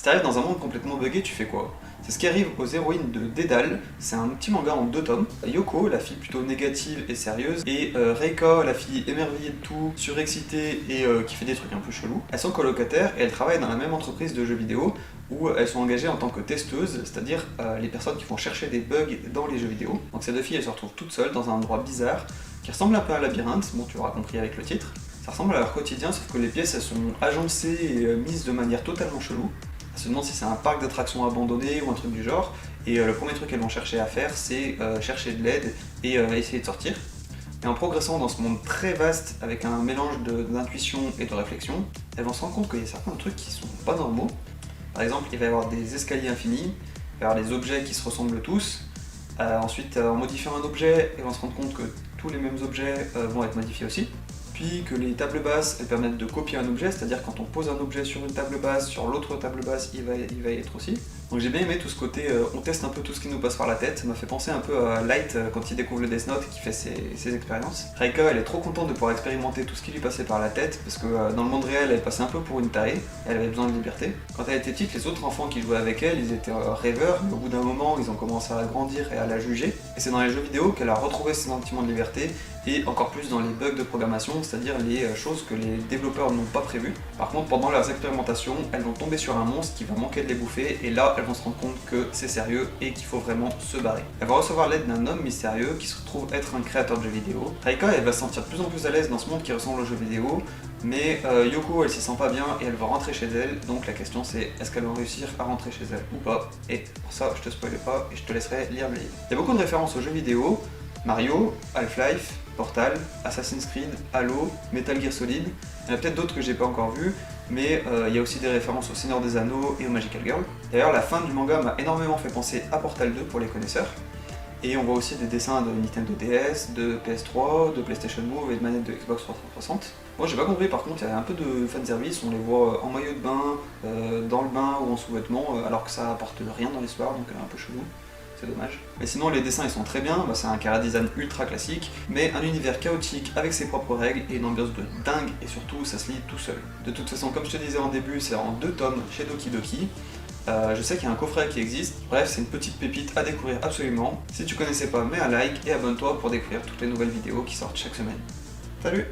Si t'arrives dans un monde complètement buggé, tu fais quoi? C'est ce qui arrive aux héroïnes de Dédale, c'est un petit manga en 2 tomes. Yoko, la fille plutôt négative et sérieuse, et Reika, la fille émerveillée de tout, surexcitée et qui fait des trucs un peu chelous. Elles sont colocataires et elles travaillent dans la même entreprise de jeux vidéo où elles sont engagées en tant que testeuses, c'est-à-dire les personnes qui vont chercher des bugs dans les jeux vidéo. Donc ces deux filles, elles se retrouvent toutes seules dans un endroit bizarre qui ressemble un peu à un labyrinthe, bon tu l'auras compris avec le titre. Ça ressemble à leur quotidien, sauf que les pièces elles sont agencées et mises de manière totalement chelou. Elles se demandent si c'est un parc d'attractions abandonné ou un truc du genre, et le premier truc qu'elles vont chercher à faire, c'est chercher de l'aide et essayer de sortir. Et en progressant dans ce monde très vaste, avec un mélange d'intuition et de réflexion, elles vont se rendre compte qu'il y a certains trucs qui sont pas normaux. Par exemple, il va y avoir des escaliers infinis, il va y avoir des objets qui se ressemblent tous. Ensuite, en modifiant un objet, elles vont se rendre compte que tous les mêmes objets vont être modifiés aussi. Puis que les tables basses elles permettent de copier un objet, c'est-à-dire quand on pose un objet sur une table basse, sur l'autre table basse il va y être aussi. Donc j'ai bien aimé tout ce côté, on teste un peu tout ce qui nous passe par la tête, ça m'a fait penser un peu à Light quand il découvre le Death Note et qui fait ses expériences. Reika elle est trop contente de pouvoir expérimenter tout ce qui lui passait par la tête, parce que dans le monde réel elle passait un peu pour une tarée, elle avait besoin de liberté. Quand elle était petite, les autres enfants qui jouaient avec elle, ils étaient rêveurs, mais au bout d'un moment ils ont commencé à grandir et à la juger. Et c'est dans les jeux vidéo qu'elle a retrouvé ses sentiments de liberté, et encore plus dans les bugs de programmation, c'est-à-dire les choses que les développeurs n'ont pas prévues. Par contre, pendant leurs expérimentations, elles vont tomber sur un monstre qui va manquer de les bouffer, et là, elles vont se rendre compte que c'est sérieux et qu'il faut vraiment se barrer. Elle va recevoir l'aide d'un homme mystérieux qui se retrouve être un créateur de jeux vidéo. Reika, elle va se sentir de plus en plus à l'aise dans ce monde qui ressemble aux jeux vidéo, mais Yoko, elle s'y sent pas bien et elle va rentrer chez elle, donc la question c'est est-ce qu'elle va réussir à rentrer chez elle ou pas? Et pour ça, je te spoile pas et je te laisserai lire le livre. Il y a beaucoup de références aux jeux vidéo, Mario, Half-Life, Portal, Assassin's Creed, Halo, Metal Gear Solid. Il y en a peut-être d'autres que j'ai pas encore vus, mais il y a aussi des références au Seigneur des Anneaux et au Magical Girl. D'ailleurs, la fin du manga m'a énormément fait penser à Portal 2 pour les connaisseurs. Et on voit aussi des dessins de Nintendo DS, de PS3, de PlayStation Move et de manettes de Xbox 360. Moi j'ai pas compris, par contre il y a un peu de fanservice, on les voit en maillot de bain, dans le bain ou en sous-vêtements, alors que ça apporte rien dans l'histoire, donc un peu chelou. C'est dommage. Mais sinon les dessins ils sont très bien, c'est un chara-design ultra classique, mais un univers chaotique avec ses propres règles et une ambiance de dingue, et surtout ça se lit tout seul. De toute façon, comme je te disais en début, c'est en 2 tomes chez Doki Doki. Je sais qu'il y a un coffret qui existe, bref c'est une petite pépite à découvrir absolument. Si tu connaissais pas, mets un like et abonne-toi pour découvrir toutes les nouvelles vidéos qui sortent chaque semaine. Salut!